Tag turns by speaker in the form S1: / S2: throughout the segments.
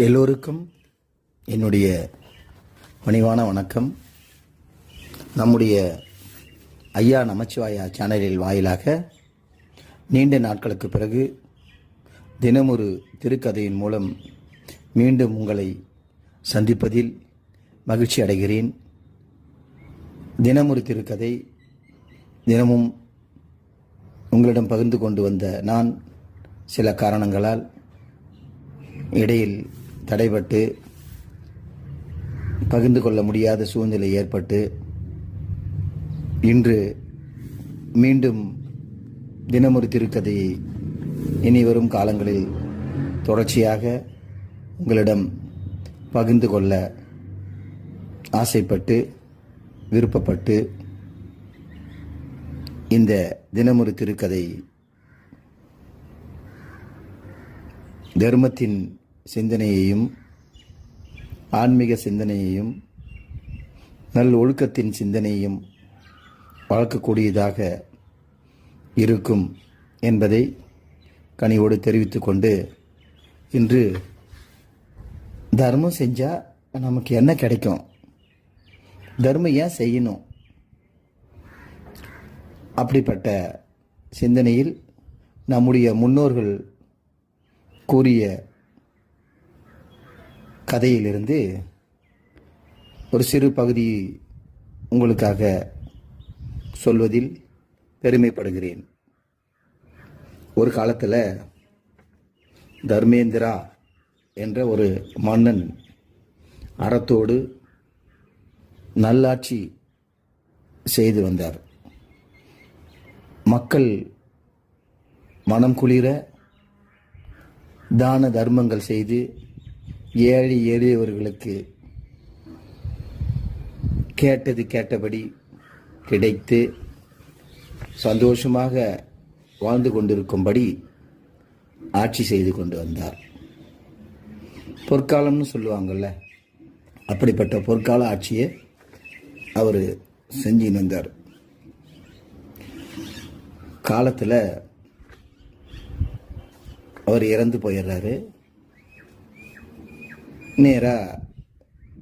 S1: எல்லோருக்கும் என்னுடைய பணிவான வணக்கம். நம்முடைய ஐயா நமச்சிவாயா சேனலில் வாயிலாக நீண்ட நாட்களுக்கு பிறகு தினமொரு திருக்கதையின் மூலம் மீண்டும் உங்களை சந்திப்பதில் மகிழ்ச்சி அடைகிறேன். தினமொரு திருக்கதை தினமும் உங்களிடம் பகிர்ந்து கொண்டு வந்த நான் சில காரணங்களால் இடையில் தடைபட்டு பகிர்ந்து கொள்ள முடியாத சூழ்நிலை ஏற்பட்டு இன்று மீண்டும் தினமொரு திருக்கதையை இனி வரும் காலங்களில் தொடர்ச்சியாக உங்களிடம் பகிர்ந்து கொள்ள ஆசைப்பட்டு விருப்பப்பட்டு இந்த தினமொரு திருக்கதை தர்மத்தின் சிந்தனையையும் ஆன்மீக சிந்தனையையும் நல் ஒழுக்கத்தின் சிந்தனையும் வளர்க்கக்கூடியதாக இருக்கும் என்பதை கனிவோடு தெரிவித்துக் கொண்டு இன்று தர்மம் செஞ்சால் நமக்கு என்ன கிடைக்கும், தர்மம் ஏன் செய்யணும், அப்படிப்பட்ட சிந்தனையில் நம்முடைய முன்னோர்கள் கூறிய கதையிலிருந்து ஒரு சிறு பகுதி உங்களுக்காக சொல்வதில் பெருமைப்படுகிறேன். ஒரு காலத்தில் தர்மேந்திரா என்ற ஒரு மன்னன் அறத்தோடு நல்லாட்சி செய்து வந்தார். மக்கள் மனம் குளிர தான தர்மங்கள் செய்து ஏழை எளியவர்களுக்கு கேட்டது கேட்டபடி கிடைத்து சந்தோஷமாக வாழ்ந்து கொண்டிருக்கும்படி ஆட்சி செய்து கொண்டு வந்தார். பொற்காலம்னு சொல்லுவாங்கள்ல, அப்படிப்பட்ட பொற்கால ஆட்சியை அவர் செஞ்சுன்னு வந்தார். காலத்தில் அவர் இறந்து போயிடுறாரு. நேராக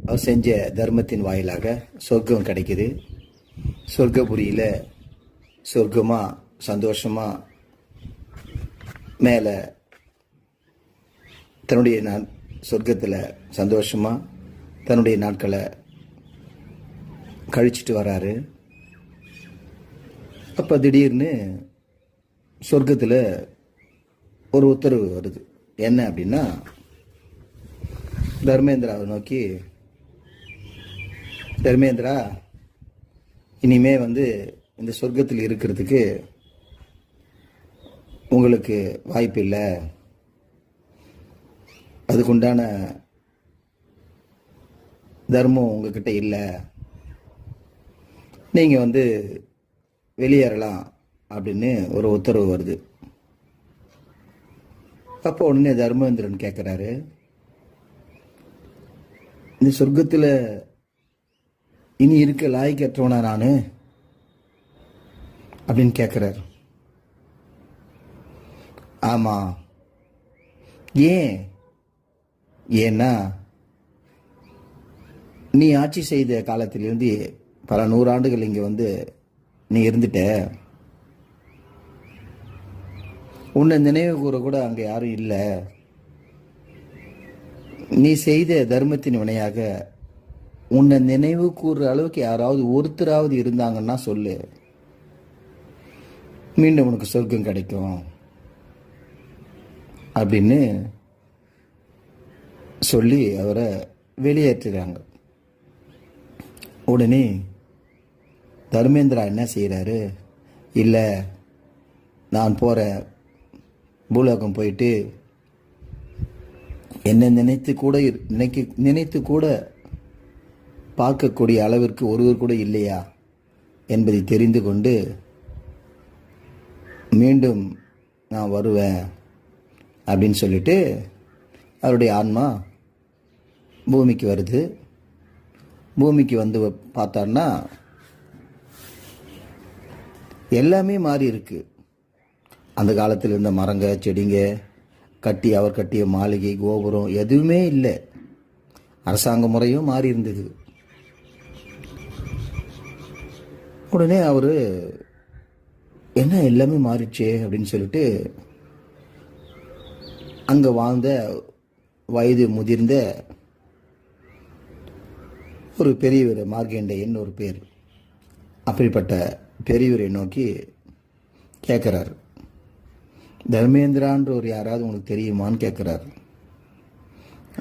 S1: அவர் செஞ்ச தர்மத்தின் வாயிலாக சொர்க்கம் கிடைக்குது. சொர்க்கபுரியில் சொர்க்கமாக சந்தோஷமாக மேலே தன்னுடைய சொர்க்கத்தில் சந்தோஷமாக தன்னுடைய நாட்களை கழிச்சிட்டு வராரு. அப்போ திடீர்னு சொர்க்கத்தில் ஒரு உத்தரவு வருது. என்ன அப்படின்னா, தர்மேந்திராவை நோக்கி, தர்மேந்திரா, இனிமே இந்த சொர்க்கத்தில் இருக்கிறதுக்கு உங்களுக்கு வாய்ப்பு இல்லை, அதுக்குண்டான தர்மம் உங்ககிட்ட இல்லை, நீங்கள் வெளியேறலாம் அப்படின்னு ஒரு உத்தரவு வருது. அப்போ உடனே தர்மேந்திரன் கேட்குறாரு, இந்த சொர்க்கத்தில் இனி இருக்க லாய்க்கற்றவனா நான் அப்படின்னு கேட்குறாரு. ஆமாம். ஏன்னா நீ ஆட்சி செய்த காலத்திலிருந்து பல நூறாண்டுகள் இங்கே நீ இருந்துட்ட. உன்னை நினைவு கூற கூட அங்கே யாரும் இல்லை. நீ செய்த தர்மத்தின் வினையாக உன்னை நினைவு கூறுற அளவுக்கு யாராவது ஒருத்தராவது இருந்தாங்கன்னா சொல்லு, மீண்டும் உனக்கு சொர்க்கம் கிடைக்கும் அப்படின்னு சொல்லி அவரை வெளியேற்றுறாங்க. உடனே தர்மேந்திரா என்ன செய்கிறாரு, இல்லை நான் போகிறேன், பூலோகம் போயிட்டு என்னை நினைத்து கூட பார்க்கக்கூடிய அளவிற்கு ஒருவர் கூட இல்லையா என்பதை தெரிந்து கொண்டு மீண்டும் நான் வருவேன் அப்படின்னு சொல்லிட்டு அவருடைய ஆன்மா பூமிக்கு வருது. பூமிக்கு பார்த்தார்னா எல்லாமே மாறி இருக்கு. அந்த காலத்தில் இருந்த மரங்க செடிங்க அவர் கட்டிய மாளிகை கோபுரம் எதுவுமே இல்லை. அரசாங்க முறையும் மாறி இருந்தது. உடனே அவர் என்ன எல்லாமே மாறிடுச்சே அப்படின்னு சொல்லிட்டு அங்கே வாழ்ந்த வயது முதிர்ந்த ஒரு பெரியவர், மார்க்கண்டேயன் ஒரு பேர், அப்படிப்பட்ட பெரியவரை நோக்கி கேட்குறாரு, தர்மேந்திரான்ற ஒரு யாராவது உனக்கு தெரியுமான்னு கேட்குறாரு.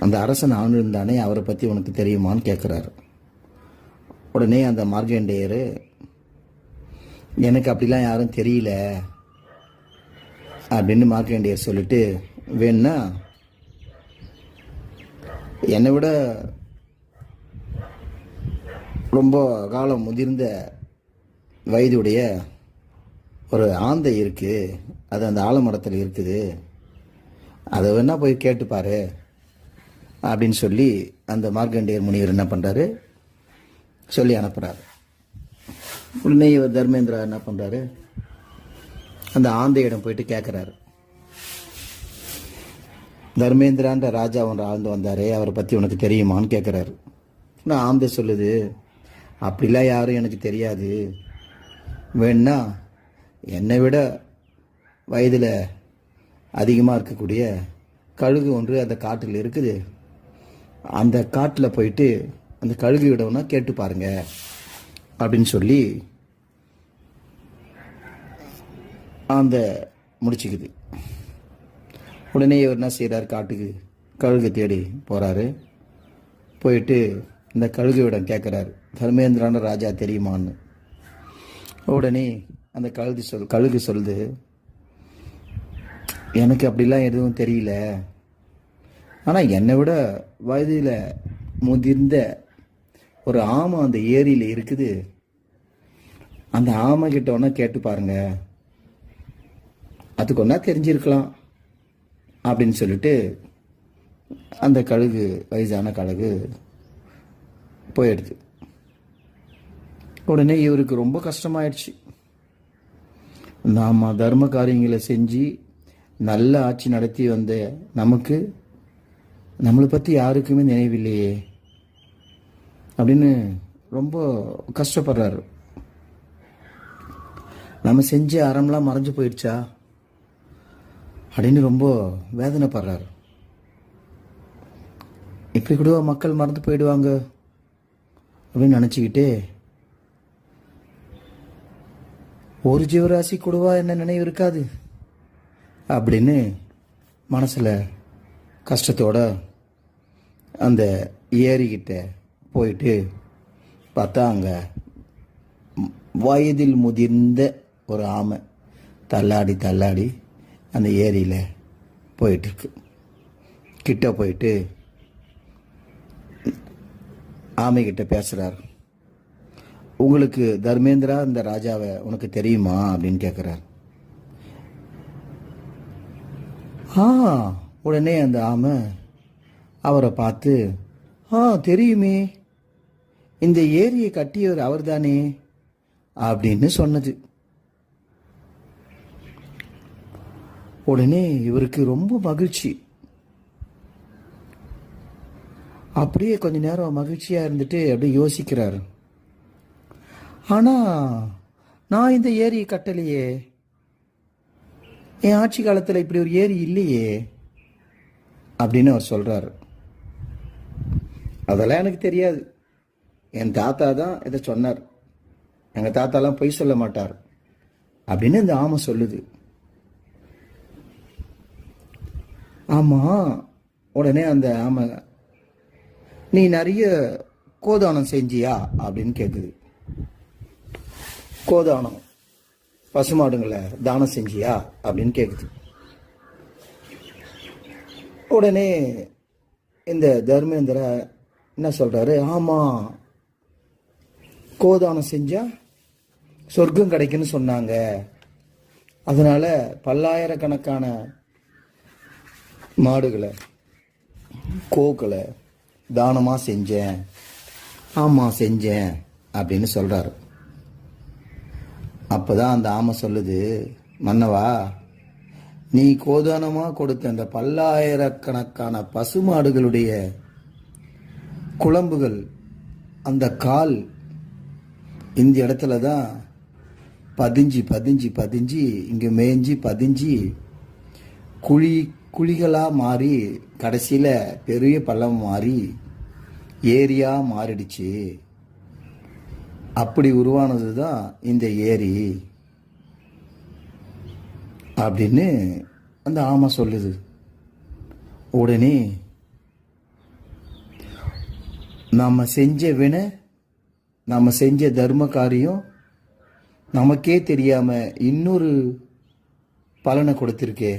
S1: அந்த அரசன் ஆண்டிருந்தானே, அவரை பற்றி உனக்கு தெரியுமான்னு கேட்குறாரு. உடனே அந்த மார்க்கண்டேயர், எனக்கு அப்படிலாம் யாரும் தெரியல அப்படின்னு மார்க்கண்டேயர் சொல்லிட்டு, வேணுன்னா என்னை விட ரொம்ப காலம் முதிர்ந்த வயதுடைய ஒரு ஆந்தை இருக்குது, அது அந்த ஆலமரத்தில் இருக்குது, அதை வேணா போய் கேட்டுப்பாரு அப்படின்னு சொல்லி அந்த மார்க்கண்டேயர் முனிவர் என்ன பண்ணுறாரு, சொல்லி அனுப்புகிறாரு. உடனே இவர் தர்மேந்திரா என்ன பண்ணுறாரு, அந்த ஆந்தையிடம் போயிட்டு கேட்குறாரு, தர்மேந்திரான்ற ராஜா ஒன்று ஆழ்ந்து வந்தாரே, அவரை பற்றி உனக்கு தெரியுமான்னு கேட்குறாரு. நான் ஆந்தை சொல்லுது, அப்படிலாம் யாரும் எனக்கு தெரியாது, வேணா என்னை விட வயதில் அதிகமாக இருக்கக்கூடிய கழுகு ஒன்று அந்த காட்டில் இருக்குது, அந்த காட்டில் போயிட்டு அந்த கழுகு விடவுன்னா கேட்டு பாருங்க அப்படின்னு சொல்லி அந்த முடிச்சுக்குது. உடனே இவர் என்ன செய்கிறார், காட்டுக்கு கழுகு தேடி போகிறாரு. போயிட்டு இந்த கழுகுவிடம் கேட்குறாரு, தர்மேந்திரான ராஜா தெரியுமான்னு. உடனே அந்த கழுகு சொல்லுது, எனக்கு அப்படிலாம் எதுவும் தெரியல, ஆனால் என்னை விட வயதில் முதிர்ந்த ஒரு ஆமை அந்த ஏரியில் இருக்குது, அந்த ஆமை கிட்ட ஒன்றா கேட்டு பாருங்க, அதுக்கு ஒன்றா தெரிஞ்சிருக்கலாம் அப்படின்னு சொல்லிட்டு அந்த கழுகு, வயசான கழுகு போயிடுது. உடனே இவருக்கு ரொம்ப கஷ்டமாயிடுச்சு. நாம் தர்ம காரியங்களை செஞ்சு நல்ல ஆட்சி நடத்தி வந்த நமக்கு நம்மளை பற்றி யாருக்குமே நினைவில்லையே அப்படின்னு ரொம்ப கஷ்டப்படுறாரு. நம்ம செஞ்ச அறம்லாம் மறைஞ்சு போயிடுச்சா அப்படின்னு ரொம்ப வேதனைப்படுறாரு. இப்படி கூட மக்கள் மறந்து போயிடுவாங்க அப்படின்னு நினச்சிக்கிட்டு, ஒரு ஜீவராசி கூடவா என்ன நினைவு இருக்காது அப்படின்னு மனசில் கஷ்டத்தோட அந்த ஏரிக்கிட்ட போயிட்டு பார்த்தா அங்கே வயதில் முதிர்ந்த ஒரு ஆமை தள்ளாடி தள்ளாடி அந்த ஏரியில் போயிட்டுருக்கு. கிட்ட போயிட்டு ஆமைக்கிட்ட பேசுகிறார், உங்களுக்கு தர்மேந்திரா இந்த ராஜாவை உனக்கு தெரியுமா அப்படின்னு கேட்குறார். உடனே அந்த ஆமை அவரை பார்த்து, தெரியுமே, இந்த ஏரியை கட்டியவர் அவர் தானே அப்படின்னு சொன்னது. உடனே இவருக்கு ரொம்ப மகிழ்ச்சி. அப்படியே கொஞ்ச நேரம் மகிழ்ச்சியாக இருந்துட்டு அப்படியே யோசிக்கிறார், ஆனால் நான் இந்த ஏரியை கட்டலையே, என் ஆட்சி காலத்தில் இப்படி ஒரு ஏரி இல்லையே அப்படின்னு அவர் சொல்கிறார். அதெல்லாம் எனக்கு தெரியாது, என் தாத்தா தான் இதை சொன்னார், எங்கள் தாத்தாலாம் பொய் சொல்ல மாட்டார் அப்படின்னு இந்த ஆமை சொல்லுது. ஆமாம். உடனே அந்த ஆமை, நீ நிறைய கோதானம் செஞ்சியா அப்படின்னு கேட்குது. கோதானம், பசுமாடுங்களை தானம் செஞ்சியா அப்படின்னு கேட்குது. உடனே இந்த தர்மேந்திரா என்ன சொல்றாரு, ஆமாம், கோதானம் செஞ்சா சொர்க்கம் கிடைக்குன்னு சொன்னாங்க, அதனால பல்லாயிரக்கணக்கான மாடுகளை கோக்களை தானமாக செஞ்சேன், ஆமாம் செஞ்சேன் அப்படின்னு சொல்கிறாரு. அப்போ தான் அந்த ஆமை சொல்லுது, மன்னவா, நீ கோதானமாக கொடுத்த அந்த பல்லாயிரக்கணக்கான பசுமாடுகளுடைய குழம்புகள், அந்த கால் இந்த இடத்துல தான் பதிஞ்சு பதிஞ்சு பதிஞ்சு இங்கே மேய்ஞ்சி பதிஞ்சு குழிகளாக மாறி கடைசியில் பெரிய பள்ளம் மாறி ஏரியாக மாறிடுச்சு. அப்படி உருவானது தான் இந்த ஏரி அப்படின்னு அந்த ஆமை சொல்லுது. உடனே நாம் செஞ்ச வினை, நாம் செஞ்ச தர்ம காரியம் நமக்கே தெரியாமல் இன்னொரு பலனை கொடுத்துருக்கே.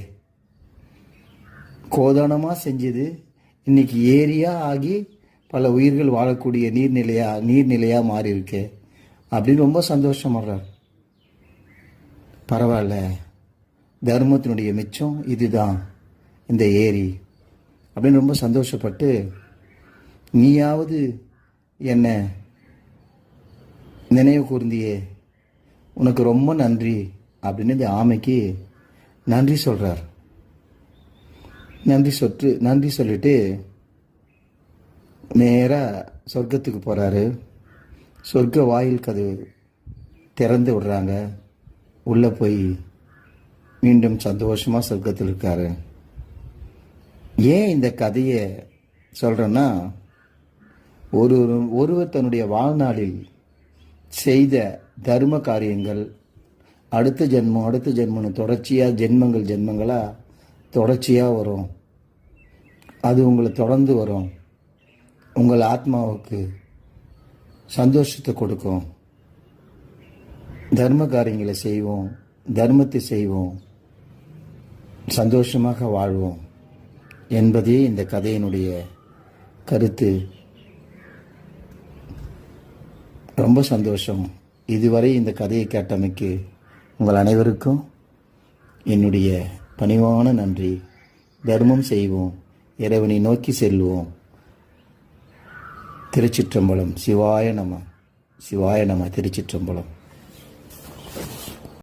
S1: கோதானமாக செஞ்சது இன்னைக்கு ஏரியாக ஆகி பல உயிர்கள் வாழக்கூடிய நீர்நிலையாக மாறி இருக்கே அப்படின்னு ரொம்ப சந்தோஷப்படுறார். பரவாயில்ல, தர்மத்தினுடைய மிச்சம் இதுதான் இந்த ஏரி அப்படின்னு ரொம்ப சந்தோஷப்பட்டு, நீயாவது என்ன நினைவு கூர்ந்தியே, உனக்கு ரொம்ப நன்றி அப்படின்னு இந்த ஆமைக்கு நன்றி சொல்கிறார். நன்றி சொல்லிட்டு நேராக சொர்க்கத்துக்கு போகிறாரு. சொர்க்க வாயில் கதவு திறந்து விடுறாங்க. உள்ளே போய் மீண்டும் சந்தோஷமாக சொர்க்கத்தில் இருக்காரு. ஏன் இந்த கதையை சொல்கிறேன்னா, ஒருவர் தன்னுடைய வாழ்நாளில் செய்த தர்ம காரியங்கள் அடுத்த ஜென்மம்னு தொடர்ச்சியாக ஜென்மங்களாக தொடர்ச்சியாக வரும். அது உங்களை தொடர்ந்து வரும். உங்கள் ஆத்மாவுக்கு சந்தோஷத்தை கொடுக்கும். தர்ம காரியங்களை செய்வோம், தர்மத்தை செய்வோம், சந்தோஷமாக வாழ்வோம் என்பதே இந்த கதையினுடைய கருத்து. ரொம்ப சந்தோஷம். இதுவரை இந்த கதையை கேட்டமைக்கு உங்கள் அனைவருக்கும் என்னுடைய பணிவான நன்றி. தர்மம் செய்வோம், இறைவனை நோக்கி செல்வோம். திருச்சிற்றம்பலம். சிவாய நம. சிவாய நம. திருச்சிற்றம்பலம்.